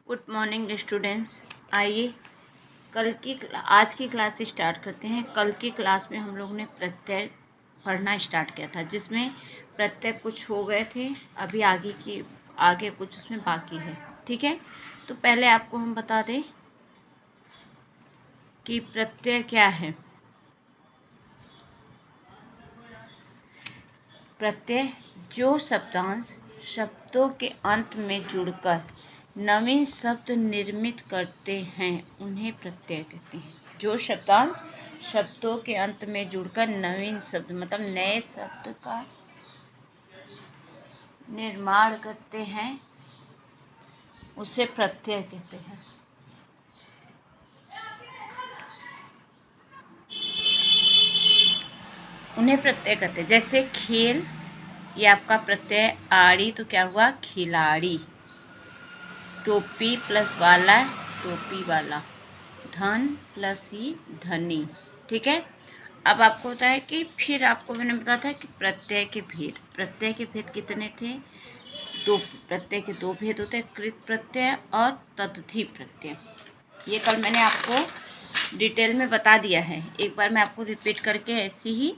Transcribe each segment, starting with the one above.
Good morning students. आइए आज की क्लास स्टार्ट करते हैं। कल की क्लास में हम लोग ने प्रत्यय पढ़ना स्टार्ट किया था, जिसमें प्रत्यय कुछ हो गए थे, अभी आगे कुछ उसमें बाकी है। ठीक है, तो पहले आपको हम बता दें कि प्रत्यय क्या है। प्रत्यय जो शब्दांश शब्दों के अंत में जुड़कर नवीन शब्द निर्मित करते हैं उन्हें प्रत्यय कहते हैं। जो शब्दांश शब्दों के अंत में जुड़कर नवीन शब्द मतलब नए शब्द का निर्माण करते हैं उसे प्रत्यय कहते हैं। उन्हें प्रत्यय कहते हैं। जैसे खेल, ये आपका प्रत्यय आड़ी, तो क्या हुआ खिलाड़ी। टोपी प्लस वाला टोपी वाला। धन प्लस ही धनी। ठीक है, अब आपको होता है कि फिर आपको मैंने बताया था कि प्रत्यय के भेद कितने थे? दो। प्रत्यय के दो भेद होते हैं, कृत प्रत्यय और तद्धित प्रत्यय। ये कल मैंने आपको डिटेल में बता दिया है, एक बार मैं आपको रिपीट करके ऐसे ही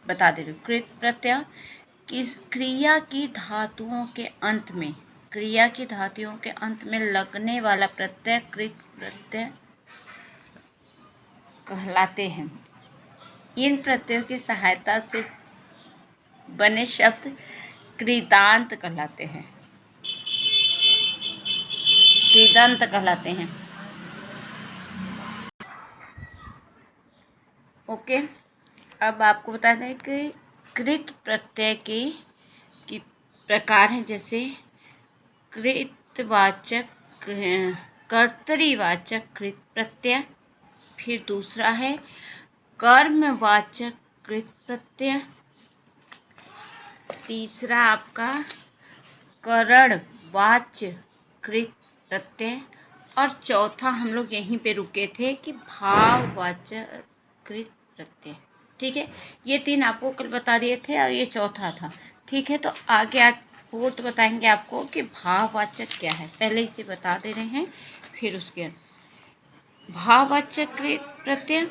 बता दे रही हूँ। कृत प्रत्यय किस क्रिया की धातुओं के अंत में लगने वाला प्रत्यय कृत प्रत्यय कहलाते हैं। इन प्रत्ययों की सहायता से बने शब्द कृदांत कहलाते हैं। ओके, अब आपको बता दें कि कृत प्रत्यय की प्रकार हैं। जैसे कृतवाचक, कर्तरीवाचक कृत प्रत्यय, फिर दूसरा है कर्मवाचक कृत प्रत्यय, तीसरा आपका करणवाच्य कृत प्रत्यय, और चौथा हम लोग यहीं पे रुके थे कि भाववाचक कृत प्रत्यय। ठीक है, ये तीन आपको कल बता दिए थे और ये चौथा था। ठीक है, तो आगे फोर्थ बताएंगे आपको कि भाववाचक क्या है। पहले इसे बता दे रहे हैं, फिर उसके बाद भाववाचक कृत प्रत्यय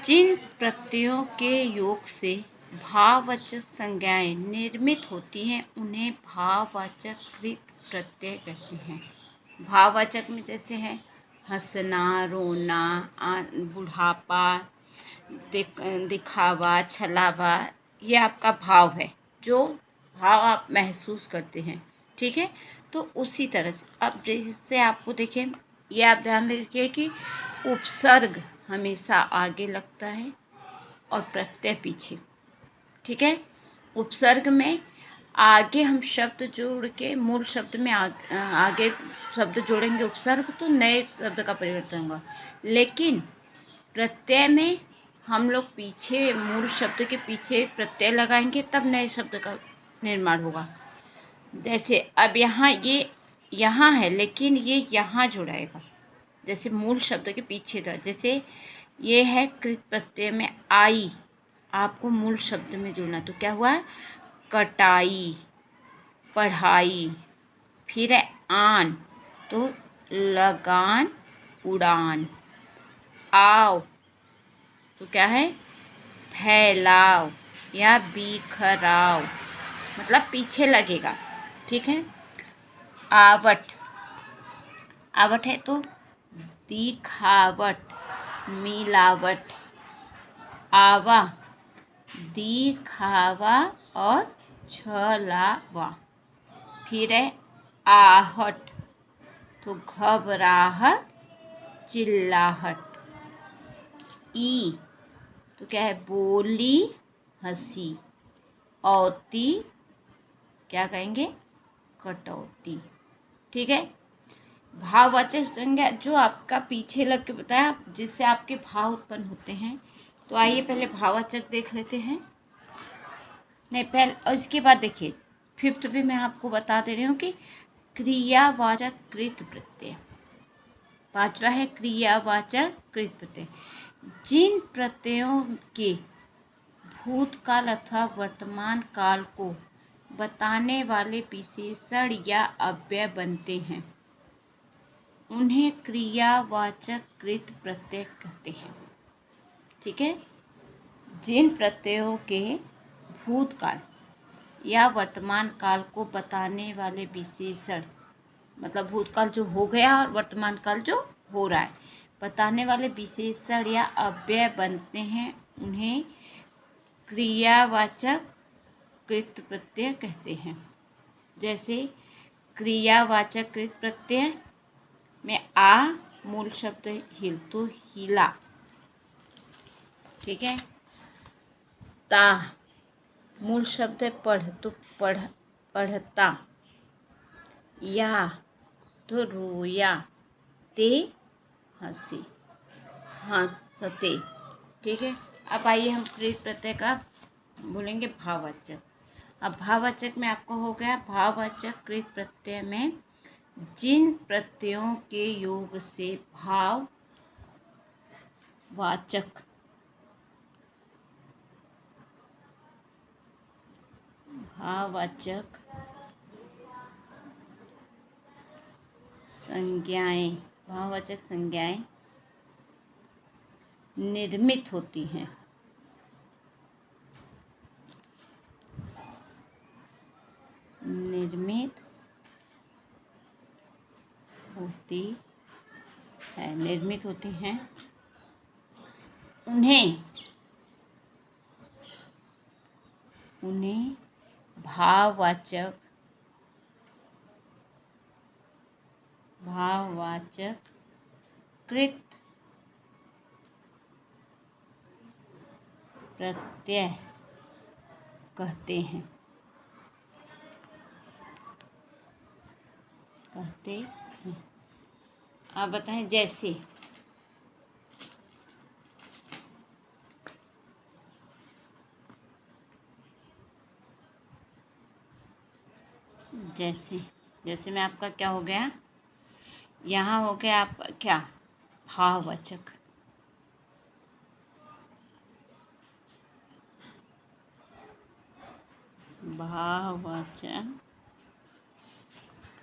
जिन प्रत्ययों के योग से भाववाचक संज्ञाएं निर्मित होती हैं उन्हें भाववाचक कृत प्रत्यय कहते हैं। भाववाचक में जैसे है हंसना, रोना, बुढ़ापा, दिखावा, छलावा, ये आपका भाव है, जो भाव आप महसूस करते हैं। ठीक है, तो उसी तरह से अब जैसे आपको देखिए, ये आप ध्यान रखिए कि उपसर्ग हमेशा आगे लगता है और प्रत्यय पीछे। ठीक है, उपसर्ग में आगे हम शब्द जोड़ के मूल शब्द में आगे शब्द जोड़ेंगे उपसर्ग, तो नए शब्द का परिवर्तन होगा। लेकिन प्रत्यय में हम लोग पीछे मूल शब्द के पीछे प्रत्यय लगाएंगे, तब नए शब्द का निर्माण होगा। जैसे अब यहाँ है, लेकिन ये यहाँ जुड़ाएगा, जैसे मूल शब्द के पीछे था। जैसे ये है कृत प्रत्यय में आई, आपको मूल शब्द में जुड़ना, तो क्या हुआ कटाई, पढ़ाई। फिर है आन, तो लगान, उड़ान। आओ, तो क्या है फैलाव या बिखराव, मतलब पीछे लगेगा। ठीक है, आवट है तो दिखावट, मिलावट। आवा, दिखावा और छलावा। फिर है आहट, तो घबराहट, चिल्लाहट। ई, तो क्या है बोली, हंसी। औती, क्या कहेंगे कटौती। ठीक है, भाववाचक संज्ञा जो आपका पीछे लग के बताया, जिससे आपके भाव उत्पन्न होते हैं। तो आइए पहले भाववाचक देख लेते हैं। नहीं, पहले और इसके बाद देखिए फिफ्थ भी मैं आपको बता दे रही हूँ कि क्रियावाचक कृत प्रत्यय। पांचवा है क्रियावाचक कृत प्रत्यय जिन प्रत्ययों के भूतकाल अथवा वर्तमान काल को बताने वाले विशेषण या अव्यय बनते हैं। उन्हें क्रियावाचक कृत प्रत्यय कहते हैं। ठीक है। जिन प्रत्ययों के भूतकाल या वर्तमान काल को बताने वाले विशेषण, मतलब भूतकाल जो हो गया और वर्तमान काल जो हो रहा है, बताने वाले विशेषण या अव्यय बनते हैं, उन्हें क्रियावाचक कृत प्रत्यय कहते हैं। जैसे क्रियावाचक कृत प्रत्यय में आ मूल शब्द हिल तो हिला। ठीक है। ता मूल शब्द पढ़ तो पढ़ता। या तो रोया। ते हंसी हंसते। ठीक है। अब आइए हम कृत प्रत्यय का बोलेंगे भाववाचक। अब भाववाचक में आपको हो गया भाववाचक कृत प्रत्यय में जिन प्रत्ययों के योग से भाववाचक भाववाचक संज्ञाएं निर्मित होती हैं। निर्मित होती हैं उन्हें भाववाचक कृत प्रत्यय कहते हैं। आप बताएं। जैसे जैसे में आपका क्या हो गया, यहाँ हो गया आपका क्या भाववाचक।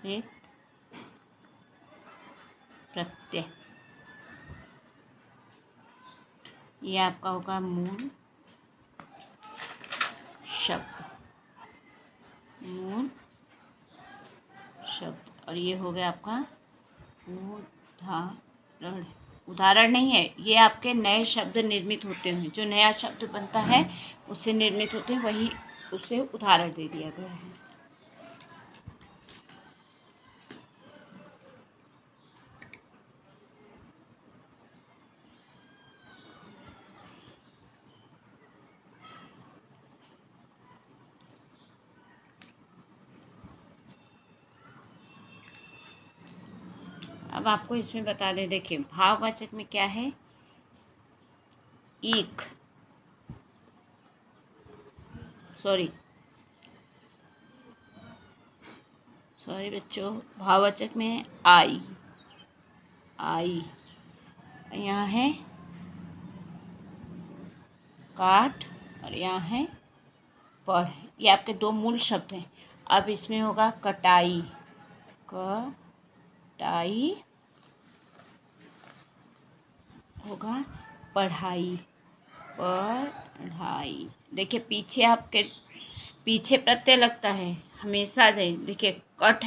कृत प्रत्यय ये आपका होगा मूल शब्द और ये हो गया आपका उदाहरण नहीं है, ये आपके नए शब्द निर्मित होते हैं। जो नया शब्द बनता है उससे निर्मित होते हैं, वही उसे उदाहरण दे दिया गया है। अब आपको इसमें बता दें, देखिए भाववाचक में क्या है, सॉरी बच्चों, भाववाचक में है आई, यहाँ है काट और यहाँ है पढ़। ये आपके दो मूल शब्द हैं। अब इसमें होगा कटाई, होगा पढ़ाई। देखिए पीछे प्रत्यय लगता है हमेशा। देखिए काट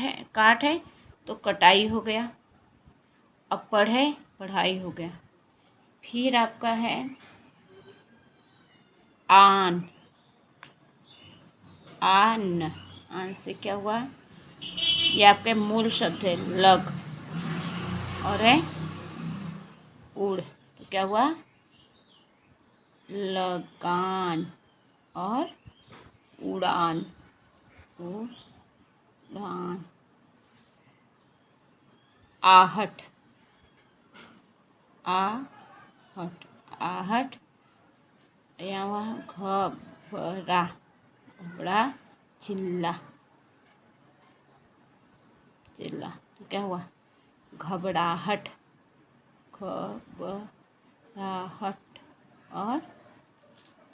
है तो कटाई हो गया। अब पढ़ाई हो गया। फिर आपका है आन से क्या हुआ, ये आपके मूल शब्द है लग और है उड़, तो क्या हुआ लगान और उड़ान। आहट यहाँ घबरा चिल्ला, तो क्या हुआ घबराहट और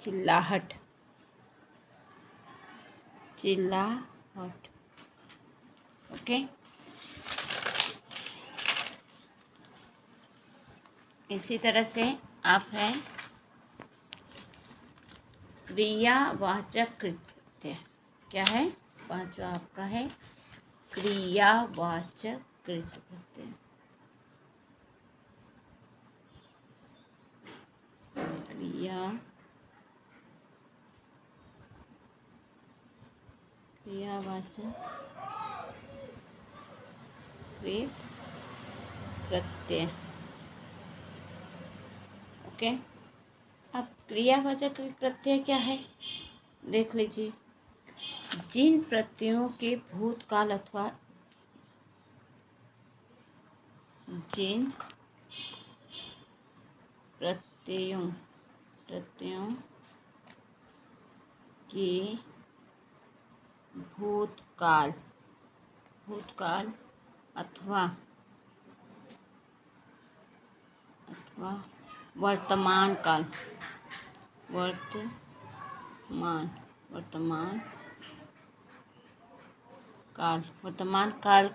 चिल्लाहट। ओके। इसी तरह से आप है क्रियावाचक कृत प्रत्यय। क्या है? पांचवा आपका है क्रियावाचक कृत प्रत्यय। क्रियावाचक कृत प्रत्यय। ओके, अब क्रियावाचक कृत प्रत्यय क्या है देख लीजिए। जिन प्रत्ययों के भूतकाल अथवा जिन प्रत्ययों के भूतकाल अथवा वर्तमान काल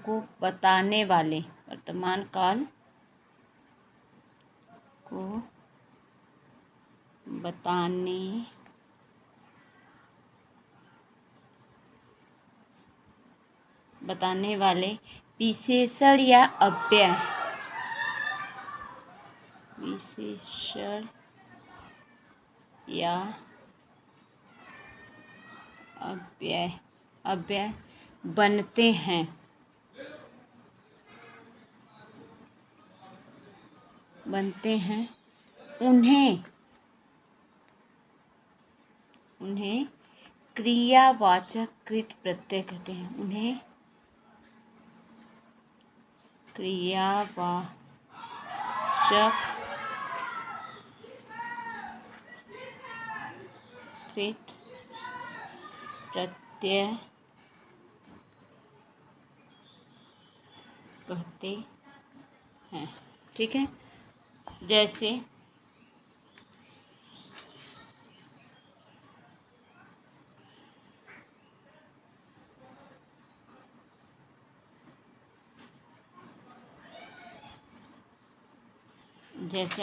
को बताने वाले बताने वाले विशेषण या अव्यय बनते हैं। उन्हें क्रियावाचक कृत प्रत्यय कहते हैं। उन्हें क्रियावाचक कृत प्रत्यय कहते हैं। ठीक है, जैसे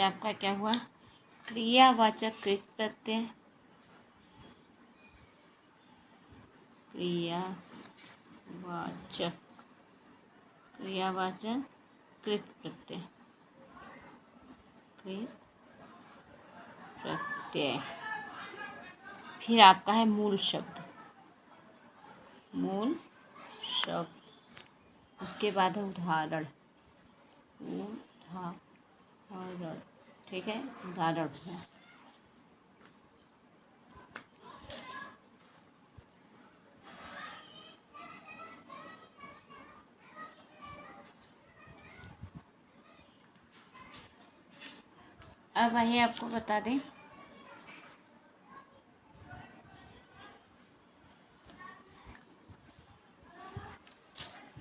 आपका क्या हुआ, क्रियावाचक कृत प्रत्यय, क्रियावाचक कृत प्रत्यय फिर आपका है मूल शब्द, उसके बाद है उदाहरण। ठीक है, उदाहरण है। अब आइए आपको बता दें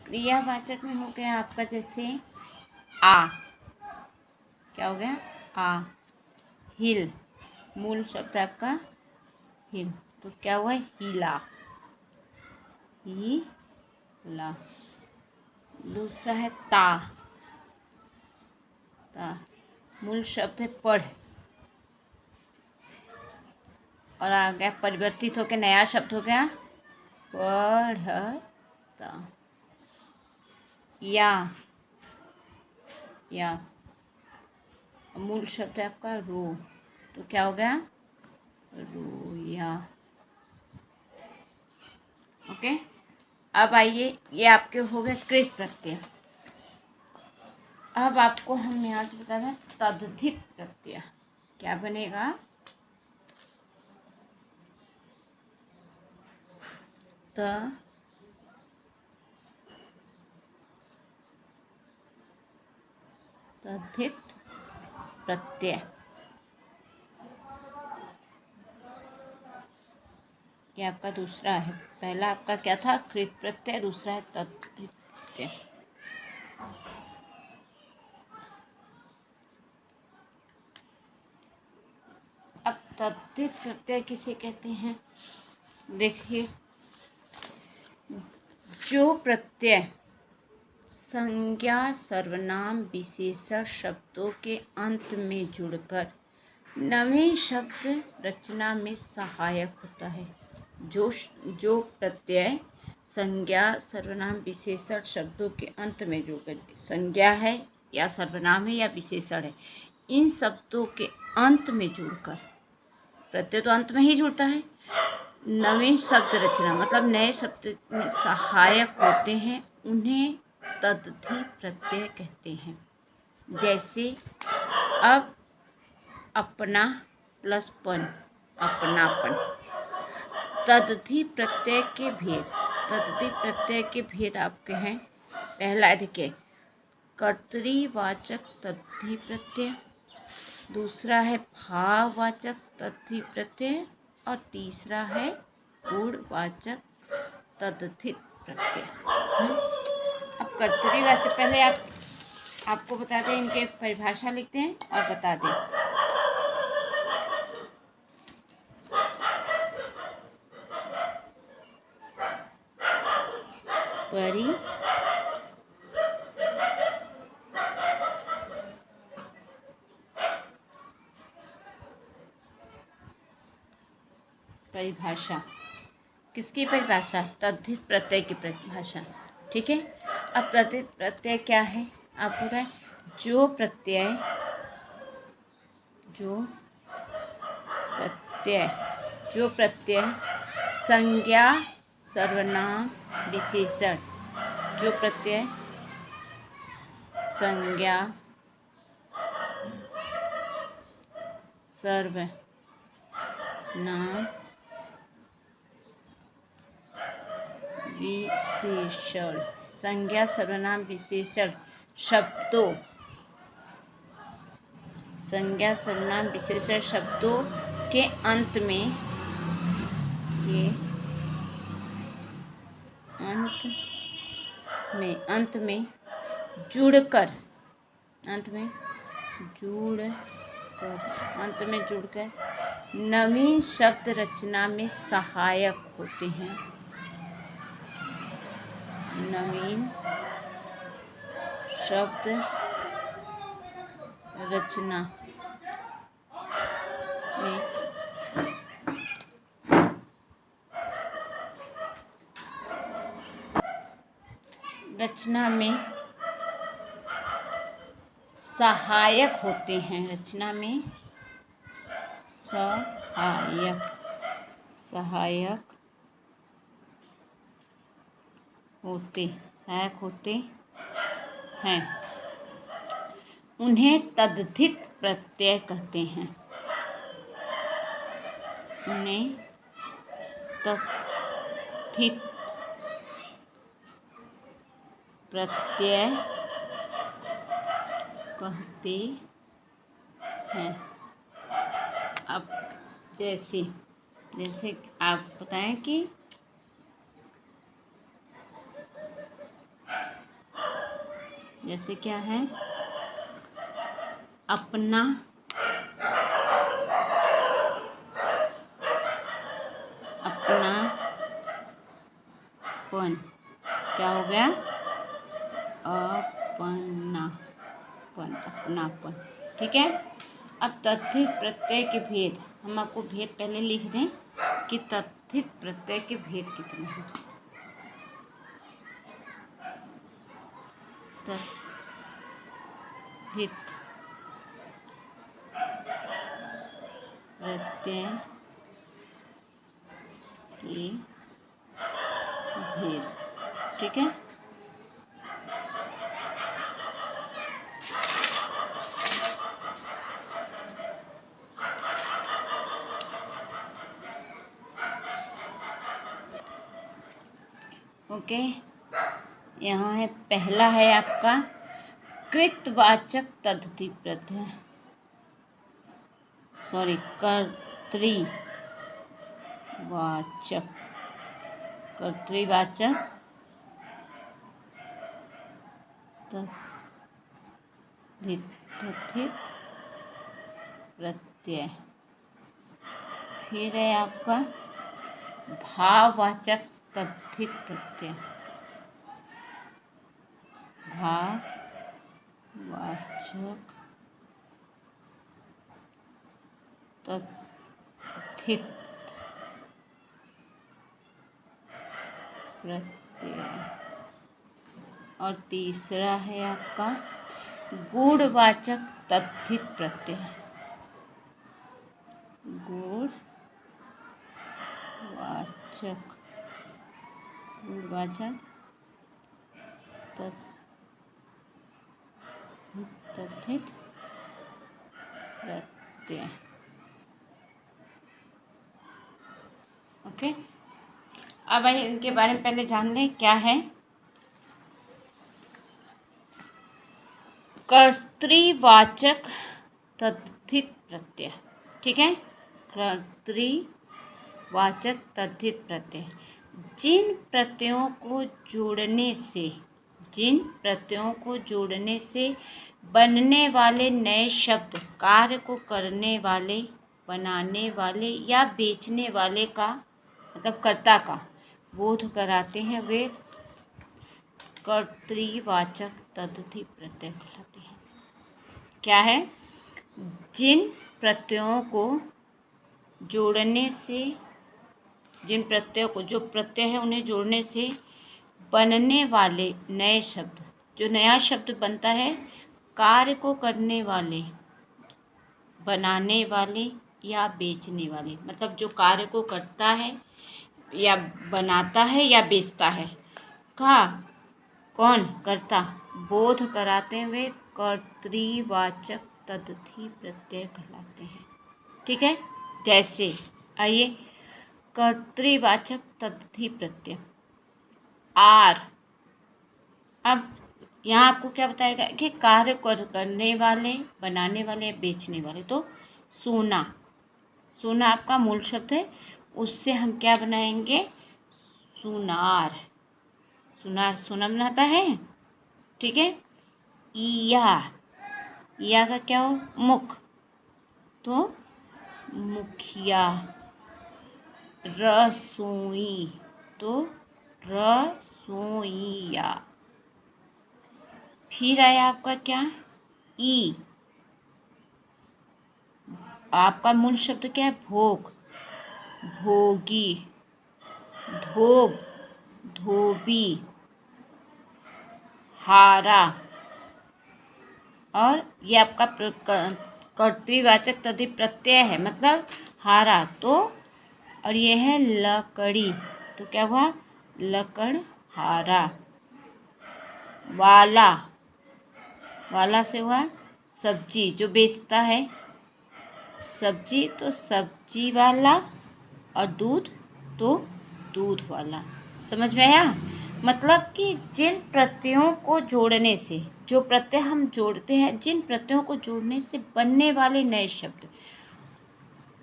क्रियावाचक में हो गया आपका जैसे आ, क्या हो गया, आ। हिल, मूल शब्द आपका हिल, तो क्या हुआ, हिला। दूसरा है ता, मूल शब्द है पढ़, और आ गया परिवर्तित होकर नया शब्द हो गया पढ़ता। या मूल शब्द है आपका रो, तो क्या हो गया, रोया। ओके, अब आइए, ये आपके हो गए कृत प्रत्यय। अब आपको हम यहाँ से बता दें तद्धित प्रत्यय क्या बनेगा, तद्धित प्रत्यय। ये आपका दूसरा है। पहला आपका क्या था, कृत प्रत्यय, दूसरा है तद्धित प्रत्यय। अब तद्धित प्रत्यय किसे कहते हैं, देखिए, जो प्रत्यय संज्ञा सर्वनाम विशेषण शब्दों के अंत में जुड़कर नवीन शब्द रचना में सहायक होता है। जो प्रत्यय संज्ञा सर्वनाम विशेषण शब्दों के अंत में जुड़कर, संज्ञा है या सर्वनाम है या विशेषण है, इन शब्दों के अंत में जुड़कर, प्रत्यय तो अंत में ही जुड़ता है, नवीन शब्द रचना मतलब नए शब्द में सहायक होते हैं, उन्हें तदधि प्रत्यय कहते हैं। जैसे अब अपना प्लस पन, अपनापन। तदधि प्रत्यय के भेद, तदधि प्रत्यय के भेद आपके हैं। पहला देखिए कर्तृवाचक तदधि प्रत्यय, दूसरा है भाववाचक तदधि प्रत्यय और तीसरा है गुणवाचक तदधित प्रत्यय। अब कर्तृवाचक पहले आपको बता दें, इनके परिभाषा लिखते हैं और बता दें। परिभाषा किसकी परिभाषा? तद्धित प्रत्यय की परिभाषा। ठीक है। अब तद्धित प्रत्यय क्या है आपको बताएं। जो प्रत्यय संज्ञा सर्वनाम विशेषण, जो प्रत्यय संज्ञा सर्वनाम विशेषण, संज्ञा सर्वनाम विशेषण शब्दों, संज्ञा सर्वनाम विशेषण शब्दों के अंत में जुड़कर नवीन शब्द रचना में सहायक होते हैं। नवीन शब्द रचना में सहायक होते हैं। रचना में सहायक होते हैं, उन्हें तद्धित प्रत्यय कहते हैं। उन्हें तद्धित प्रत्यय कहते हैं। अब जैसे आप बताएं कि जैसे क्या है, अपना अपनापन, क्या हो गया? अपनापन। ठीक है। अब तद्धित प्रत्यय के भेद, हम आपको भेद पहले लिख दें कि तद्धित प्रत्यय के भेद कितने हैं। तद्धित प्रत्यय के भेद। ठीक है। ओके। यहाँ है, पहला है आपका कृतवाचक तद्धित प्रत्यय, कर्तृवाचक तद्धित प्रत्यय। फिर है आपका भाववाचक तद्धित प्रत्यय, भाववाचक तद्धित प्रत्यय। और तीसरा है आपका गुणवाचक तद्धित प्रत्यय। गुणवाचक तद्धित प्रत्यय। ओके, अब आइए इनके बारे में पहले जान लें क्या है। कर्तृवाचक तद्धित प्रत्यय, ठीक है। कर्तृवाचक तद्धित प्रत्यय जिन प्रत्ययों को जोड़ने से बनने वाले नए शब्द कार्य को करने वाले, बनाने वाले या बेचने वाले का मतलब कर्ता का बोध कराते हैं, वे कर्तृवाचक तद्धित प्रत्यय कहलाते हैं। क्या है? जिन प्रत्ययों को जोड़ने से, जो प्रत्यय है उन्हें जोड़ने से बनने वाले नए शब्द, जो नया शब्द बनता है कार्य को करने वाले, बनाने वाले या बेचने वाले, मतलब जो कार्य को करता है या बनाता है या बेचता है का कौन कर्ता बोध कराते हुए कर्तृवाचक तद्धित प्रत्यय कहलाते हैं, ठीक है। जैसे आइए कर्तृवाचक तद्धित प्रत्यय आर। अब यहाँ आपको क्या बताएगा कि कार्य करने वाले, बनाने वाले, बेचने वाले। तो सोना, सोना आपका मूल शब्द है, उससे हम क्या बनाएंगे? सुनार। सुनार सोना बनाता है, ठीक है। ईया का क्या हो? मुख, तो मुखिया। रसोई, तो रसोइया। फिर आया आपका क्या? ई, आपका मूल शब्द क्या है? भोग, भोगी। धोब, धोबी। हारा, और ये आपका कर्तृवाचक तद्धित प्रत्यय है, मतलब हारा। तो और ये है लकड़ी, तो क्या हुआ? लकड़हारा। वाला, वाला से हुआ सब्जी, जो बेचता है सब्जी, तो सब्जी वाला। और दूध, तो दूध वाला। समझ में आया? मतलब कि जिन प्रत्ययों को जोड़ने से, जो प्रत्यय हम जोड़ते हैं, जिन प्रत्ययों को जोड़ने से बनने वाले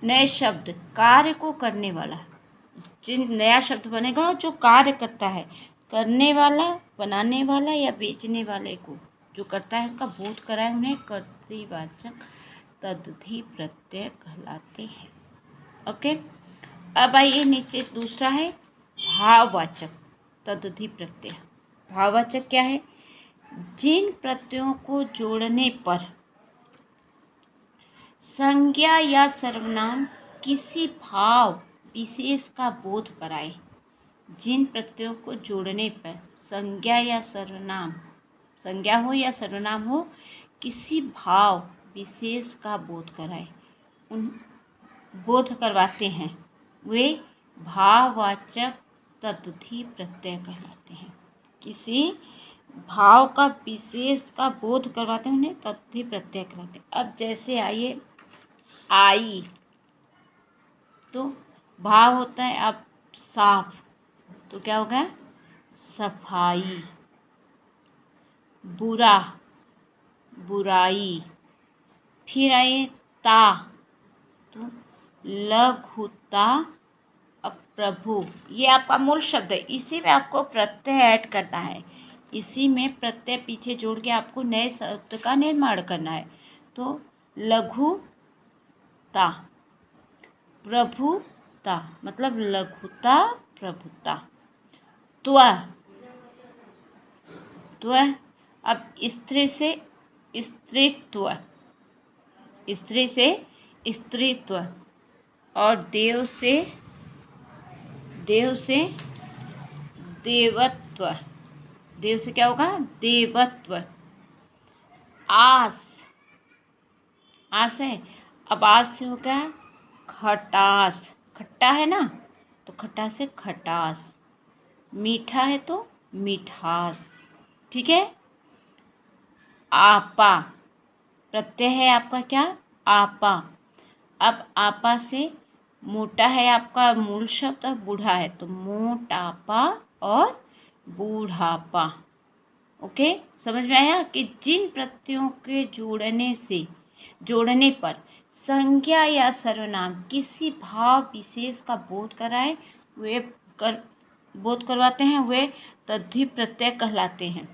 नए शब्द कार्य को करने वाला, जिन नया शब्द बनेगा जो कार्य करता है, करने वाला, बनाने वाला या बेचने वाले को जो करता है, उसका बोध कराए, उन्हें कर्तृवाचक तद्धित प्रत्यय कहलाते हैं। ओके, अब आइए नीचे दूसरा है भाववाचक तद्धित प्रत्यय। भाववाचक क्या है? जिन प्रत्ययों को जोड़ने पर संज्ञा या सर्वनाम किसी भाव विशेष का बोध कराए। जिन प्रत्ययों को जोड़ने पर संज्ञा या सर्वनाम, संज्ञा हो या सर्वनाम हो, किसी भाव विशेष का बोध कराए, उन बोध करवाते हैं, वे भाववाचक तद्धित प्रत्यय कहलाते हैं। किसी भाव का विशेष का बोध करवाते हैं, उन्हें तद्धित प्रत्यय कहलाते हैं। अब जैसे आइए आई, तो भाव होता है अब साफ, तो क्या होगा? सफाई। बुरा, बुराई। फिर आइए ता, तो लघुता। अब प्रभु, ये आपका मूल शब्द है, इसी में आपको प्रत्यय ऐड करना है, इसी में प्रत्यय पीछे जोड़ के आपको नए शब्द का निर्माण करना है। तो लघुता, प्रभुता, मतलब लघुता, प्रभुता। त्व, त्व अब स्त्री से स्त्रीत्व, स्त्री से स्त्रीत्व, और देव से देवत्व, देव से क्या होगा? देवत्व। आस, आस है, अब आस से हो गया खटास, खट्टा है ना तो खट्टा से खटास, मीठा है तो मिठास, ठीक है। आपा, प्रत्यय है आपका क्या? आपा। अब आपा से मोटा है आपका मूल शब्द और बूढ़ा है तो मोटापा और बूढ़ापा। ओके, समझ में आया कि जिन प्रत्ययों के जोड़ने पर संज्ञा या सर्वनाम किसी भाव विशेष का बोध कराए बोध करवाते हैं वे तद्धि प्रत्यय कहलाते हैं,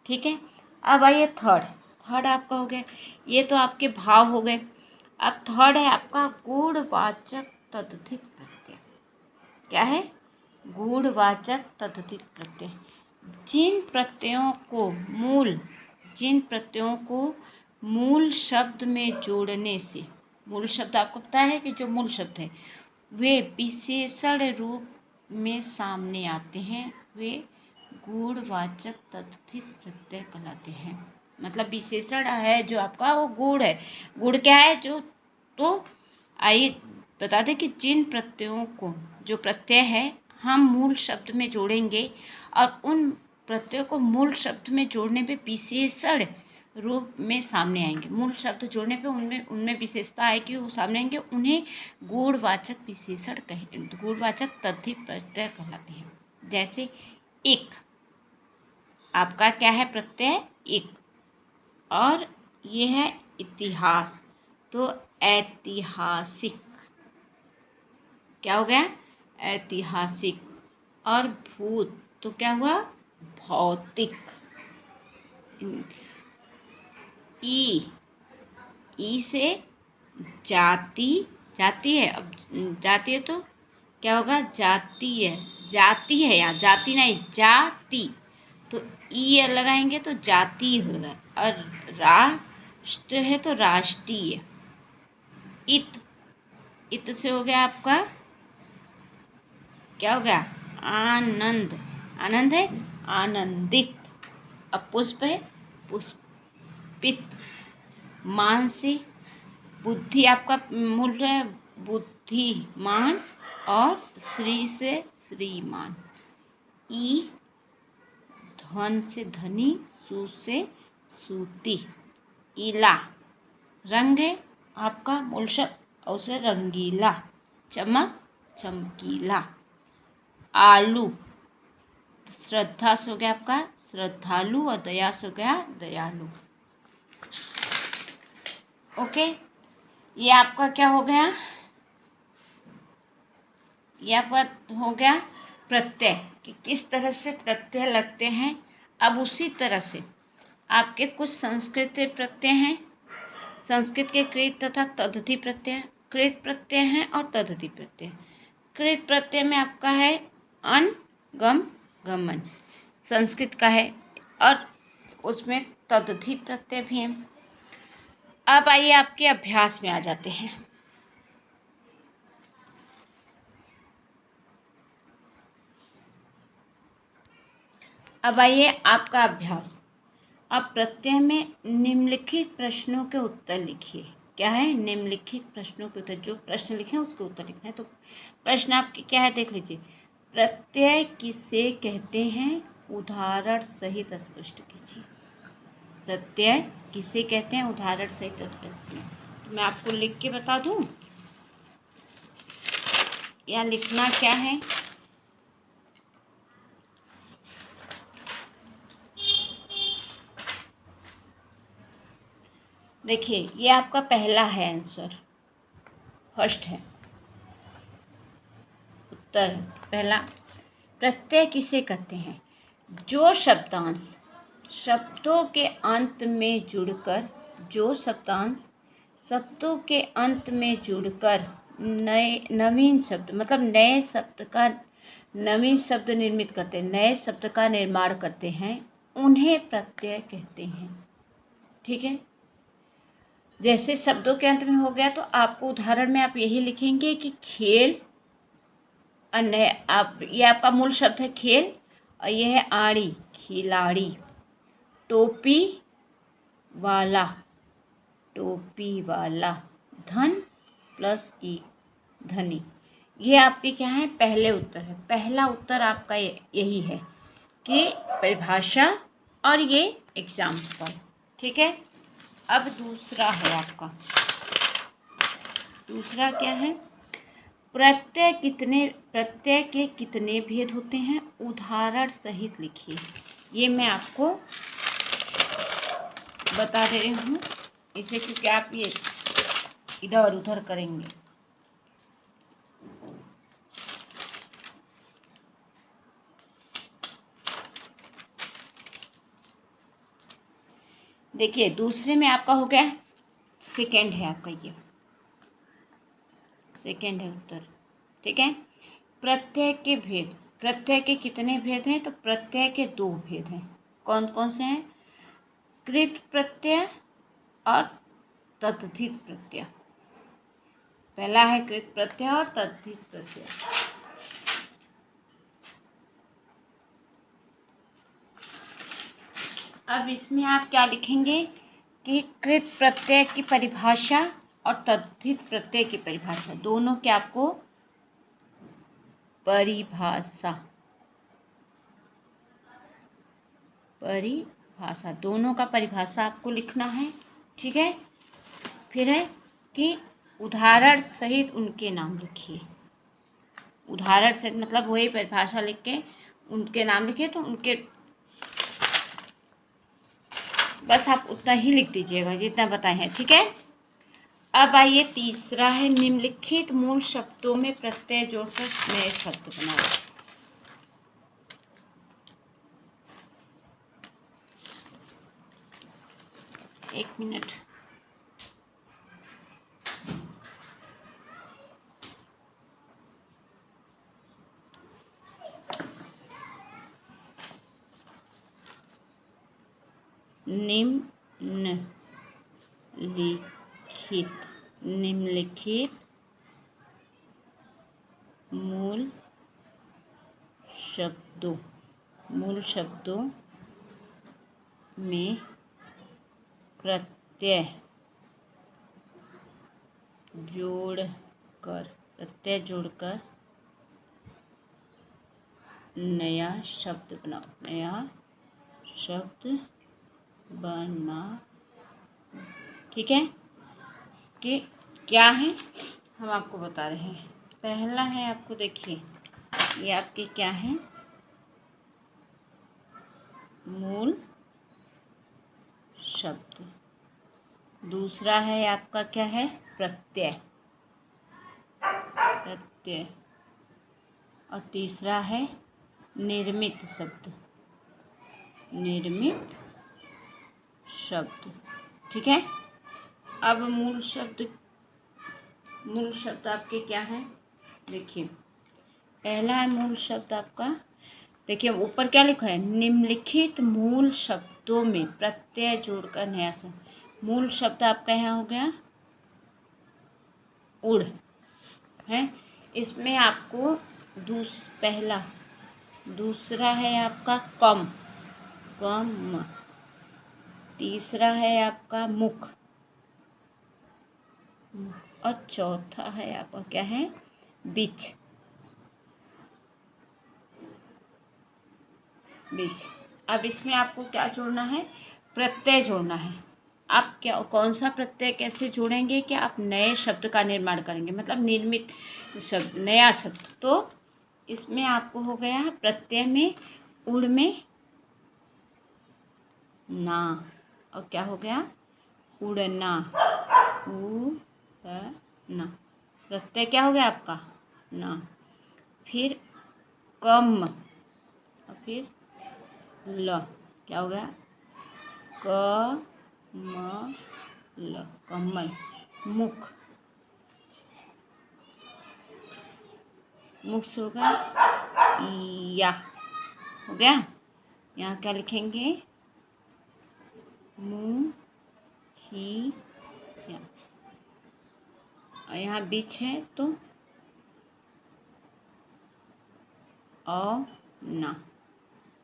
ठीक है। अब आइए थर्ड आपका हो गया, ये तो आपके भाव हो गए। अब थर्ड है आपका गुणवाचक तद्धित प्रत्यय। क्या है? गुणवाचक तद्धित प्रत्यय। जिन प्रत्ययों को मूल शब्द में जोड़ने से, मूल शब्द आपको पता है कि जो मूल शब्द है वे विशेषण रूप में सामने आते हैं, वे गुणवाचक तद्धित प्रत्यय कहलाते हैं। मतलब विशेषण है जो आपका वो गुण है। गुण क्या है? तो आइए बता दें कि जिन प्रत्ययों को, जो प्रत्यय है हम मूल शब्द में जोड़ेंगे और उन प्रत्ययों को मूल शब्द में जोड़ने पे विशेषण रूप में सामने आएंगे, मूल शब्द जोड़ने पे उनमें विशेषता आएगी, वो सामने आएंगे, उन्हें गुणवाचक विशेषण गुणवाचक तद्धित प्रत्यय कहलाते हैं। जैसे एक, आपका क्या है प्रत्यय? एक। और ये है इतिहास तो ऐतिहासिक, क्या हो गया? ऐतिहासिक। और भूत तो क्या हुआ? भौतिक। ई से जाति है, अब जाति है तो क्या होगा? जाति है या जाति नहीं, जाति, तो ई लगाएंगे तो जाति होगा। और राष्ट्र है तो राष्ट्रीय। इत से हो गया आपका क्या हो गया? आनंद, आनंद है आनंदित। अब पुष्प है पुष्पित। मान से बुद्धि आपका मूल है बुद्धिमान, और श्री से श्रीमान। ई धन से धनी, सू से सूती। इला रंग है आपका मूल शब्द, और से रंगीला। चमक चमकीला। आलू श्रद्धा से हो गया आपका श्रद्धालु, और दया से हो गया दयालु। ओके, ये आपका क्या हो गया? ये आपका हो गया प्रत्यय, कि किस तरह से प्रत्यय लगते हैं। अब उसी तरह से आपके कुछ संस्कृत प्रत्यय हैं, संस्कृत के कृत तथा तद्धित प्रत्यय, कृत प्रत्यय हैं और तद्धित प्रत्यय। कृत प्रत्यय में आपका है अन, गम, गमन, संस्कृत का है, और उसमें तद्धित प्रत्यय भी है। अब आइए आपके अभ्यास में आ जाते हैं। अब आइए आपका अभ्यास। अब प्रत्यय में निम्नलिखित प्रश्नों के उत्तर लिखिए। क्या है? निम्नलिखित प्रश्नों के उत्तर, जो प्रश्न लिखे हैं उसके उत्तर लिखना है। तो प्रश्न आपके क्या है देख लीजिए। प्रत्यय किसे कहते हैं? उदाहरण सहित स्पष्ट कीजिए। प्रत्यय किसे कहते हैं? उदाहरण सहित स्पष्ट। तो मैं आपको लिख के बता दूं या लिखना क्या है? देखिए, ये आपका पहला है आंसर, फर्स्ट है उत्तर पहला। प्रत्यय किसे कहते हैं? जो शब्दांश शब्दों के अंत में जुड़कर, जो शब्दांश शब्दों के अंत में जुड़कर नवीन शब्द, मतलब नए शब्द निर्मित करते हैं, नए शब्द का निर्माण करते हैं, उन्हें प्रत्यय कहते हैं। ठीक है, जैसे शब्दों के अंत में हो गया, तो आपको उदाहरण में आप यही लिखेंगे कि खेल, अन्य आप, ये आपका मूल शब्द है खेल, और ये है आड़ी, खिलाड़ी। टोपी वाला, टोपी वाला। धन प्लस ई, धनी। ये आपके क्या है, पहले उत्तर है। पहला उत्तर आपका यही है कि परिभाषा और ये एग्जाम्पल। ठीक है, अब दूसरा है आपका, दूसरा क्या है, प्रत्यय के कितने भेद होते हैं, उदाहरण सहित लिखिए। ये मैं आपको बता दे रही हूँ इसे, क्योंकि आप ये इधर उधर करेंगे। देखिए, दूसरे में आपका हो गया, सेकंड है आपका, ये सेकंड है उत्तर। ठीक है, प्रत्यय के भेद, प्रत्यय के कितने भेद हैं, तो प्रत्यय के 2 भेद हैं। कौन कौन से हैं, कृत प्रत्यय और तद्धित प्रत्यय। पहला है कृत प्रत्यय और तद्धित प्रत्यय। अब इसमें आप क्या लिखेंगे कि कृत प्रत्यय की परिभाषा और तद्धित प्रत्यय की परिभाषा, दोनों की आपको परिभाषा दोनों का परिभाषा आपको लिखना है। ठीक है, फिर है कि उदाहरण सहित उनके नाम लिखिए। उदाहरण सहित मतलब वही परिभाषा लिख के उनके नाम लिखिए, तो उनके बस आप उतना ही लिख दीजिएगा जितना बताए हैं। ठीक है, अब आइए तीसरा है, निम्नलिखित मूल शब्दों में प्रत्यय जोड़कर नए शब्द बनाओ। एक मिनट, निम्नलिखित मूल शब्दों में प्रत्यय जोड़कर नया शब्द बनाओ। ठीक है, कि क्या है हम आपको बता रहे हैं। पहला है आपको, देखिए ये आपके क्या है, मूल शब्द। दूसरा है आपका क्या है, प्रत्यय। और तीसरा है निर्मित शब्द। ठीक है, अब मूल शब्द आपके क्या है, देखिए पहला है मूल शब्द आपका, देखिए ऊपर क्या लिखा है, निम्नलिखित मूल शब्दों में प्रत्यय जोड़कर नया शब्द। मूल शब्द आपका यहाँ हो गया उड़ है, इसमें आपको पहला, दूसरा है आपका कम, तीसरा है आपका मुख, और चौथा है आपका क्या है, बीच। अब इसमें आपको क्या जोड़ना है, प्रत्यय जोड़ना है। आप क्या, कौन सा प्रत्यय कैसे जोड़ेंगे कि आप नए शब्द का निर्माण करेंगे, मतलब निर्मित शब्द, नया शब्द। तो इसमें आपको हो गया प्रत्यय में उड़ में ना, और क्या हो गया, उड़ना, उड़ना। प्रत्यय क्या हो गया आपका, ना। फिर कम, और फिर ल, क्या हो गया, कमल, कमल। मुख से होगा या, हो गया। यहाँ क्या लिखेंगे, मुखिया। और यहाँ बीच है तो ना,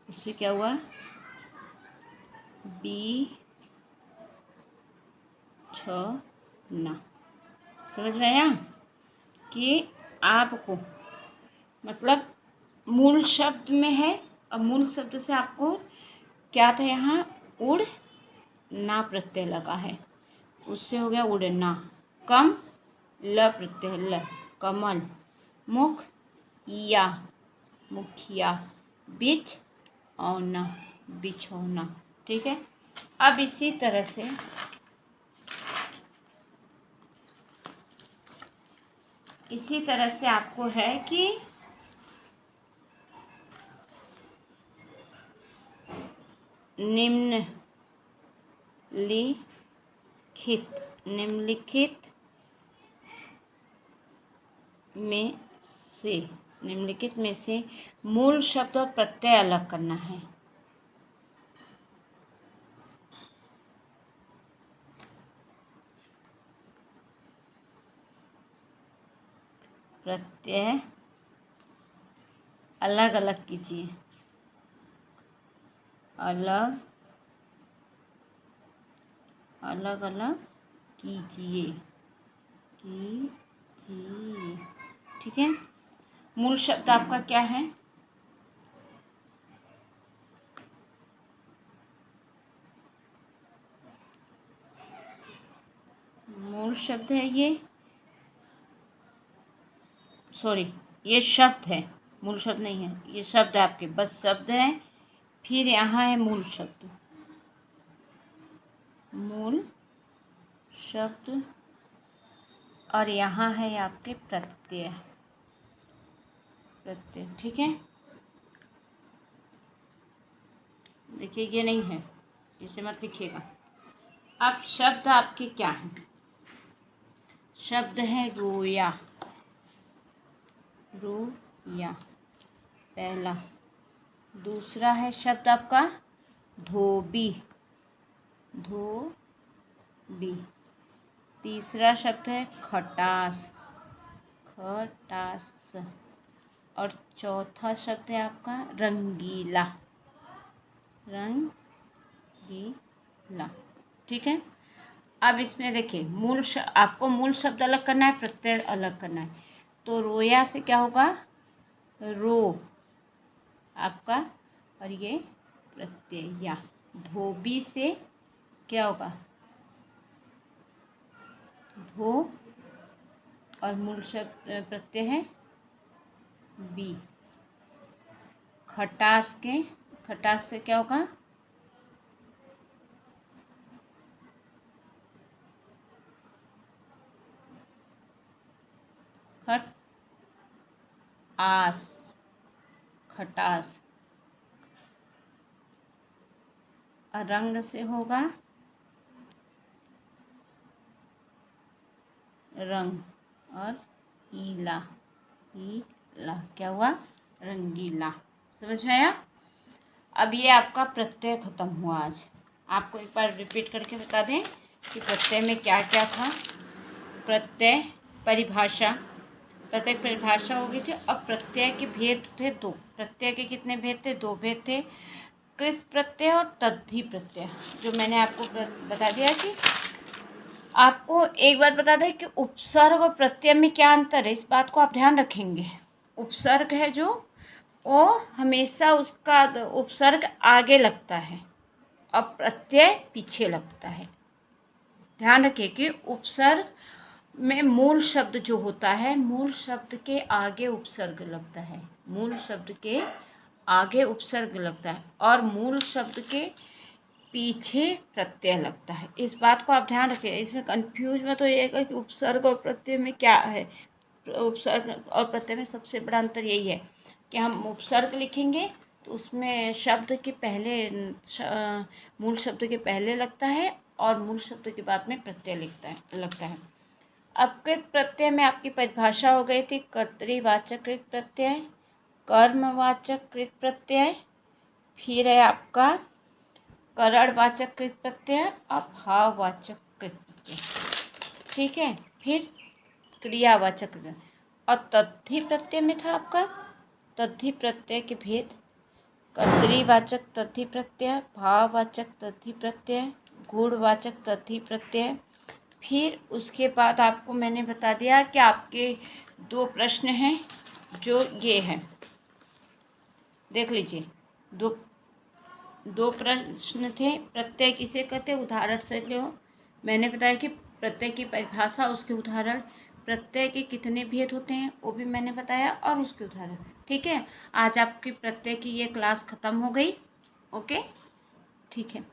उससे क्या हुआ, ना। समझ में आया कि आपको मतलब मूल शब्द में है, और मूल शब्द से आपको क्या था, यहाँ उड़ ना प्रत्यय लगा है, उससे हो गया उड़ना। कम ल प्रत्यय ल, कमल। मुख या, मुखिया। बिछ औना, बिछौना। ठीक है। अब इसी तरह से आपको है कि निम्नलिखित में से मूल शब्द और प्रत्यय अलग करना है। प्रत्यय अलग अलग कीजिए, अलग अलग कीजिए। ठीक है। मूल शब्द आपका क्या है, मूल शब्द है ये, सॉरी ये शब्द है, मूल शब्द नहीं है, ये शब्द है आपके, बस शब्द है। फिर यहाँ है मूल शब्द, मूल शब्द, और यहाँ है आपके प्रत्यय। ठीक है। देखिए ये नहीं है, इसे मत लिखिएगा। अब शब्द आपके क्या हैं, शब्द है रोया, रोया पहला। दूसरा है शब्द आपका धोबी, धोबी। तीसरा शब्द है खटास, खटास। और चौथा शब्द है आपका रंगीला, रंगीला। ठीक है। अब इसमें देखिए आपको मूल शब्द अलग करना है, प्रत्यय अलग करना है। तो रोया से क्या होगा, रो आपका, और ये प्रत्यय या। धोबी से क्या होगा, धो, और मूल शब्द प्रत्यय है बी। खटास से क्या होगा, खट आस, खटास। और रंग से होगा रंग, और ईला, क्या हुआ, रंगीला। समझ में आया। अब ये आपका प्रत्यय खत्म हुआ। आज आपको एक बार रिपीट करके बता दें कि प्रत्यय में क्या क्या था। प्रत्यय परिभाषा, प्रत्यय परिभाषा हो गई थी। अब प्रत्यय के भेद थे दो। प्रत्यय के कितने भेद थे, दो भेद थे, कृत प्रत्यय और तद्धि प्रत्यय, जो मैंने आपको बता दिया। कि आपको एक बात बता दें कि उपसर्ग और प्रत्यय में क्या अंतर है, इस बात को आप ध्यान रखेंगे। उपसर्ग है जो, वो हमेशा उसका उपसर्ग आगे लगता है और प्रत्यय पीछे लगता है। ध्यान रखिए कि उपसर्ग में मूल शब्द जो होता है, मूल शब्द के आगे उपसर्ग लगता है, मूल शब्द के आगे उपसर्ग लगता है, और मूल शब्द के पीछे प्रत्यय लगता है। इस बात को आप ध्यान रखिए, इसमें कंफ्यूज मत होइएगा कि उपसर्ग और प्रत्यय में क्या है। उपसर्ग और प्रत्यय में सबसे बड़ा अंतर यही है कि हम उपसर्ग लिखेंगे तो उसमें शब्द के पहले मूल शब्द के पहले लगता है, और मूल शब्द के बाद में प्रत्यय लगता है। अब कृत प्रत्यय में आपकी परिभाषा हो गई थी, कर्तृवाचक कृत प्रत्यय, कर्मवाचक कृत प्रत्यय, फिर है आपका करणवाचक कृत प्रत्यय और भाववाचक कृत प्रत्यय, ठीक है। फिर क्रियावाचक प्रत्यय और तद्धि प्रत्यय में था आपका तद्धि प्रत्यय के भेद, कर्तरीवाचक तद्धि प्रत्यय, भाववाचक तद्धि प्रत्यय, गुणवाचक तद्धि प्रत्यय। फिर उसके बाद आपको मैंने बता दिया कि आपके 2 प्रश्न हैं जो ये हैं, देख लीजिए। दो प्रश्न थे। प्रत्यय किसे कहते हैं, उदाहरण से लो। मैंने बताया कि प्रत्यय की परिभाषा, उसके उदाहरण, प्रत्यय के कितने भेद होते हैं वो भी मैंने बताया और उसके उदाहरण, ठीक है। आज आपकी प्रत्यय की ये क्लास ख़त्म हो गई। ओके, ठीक है।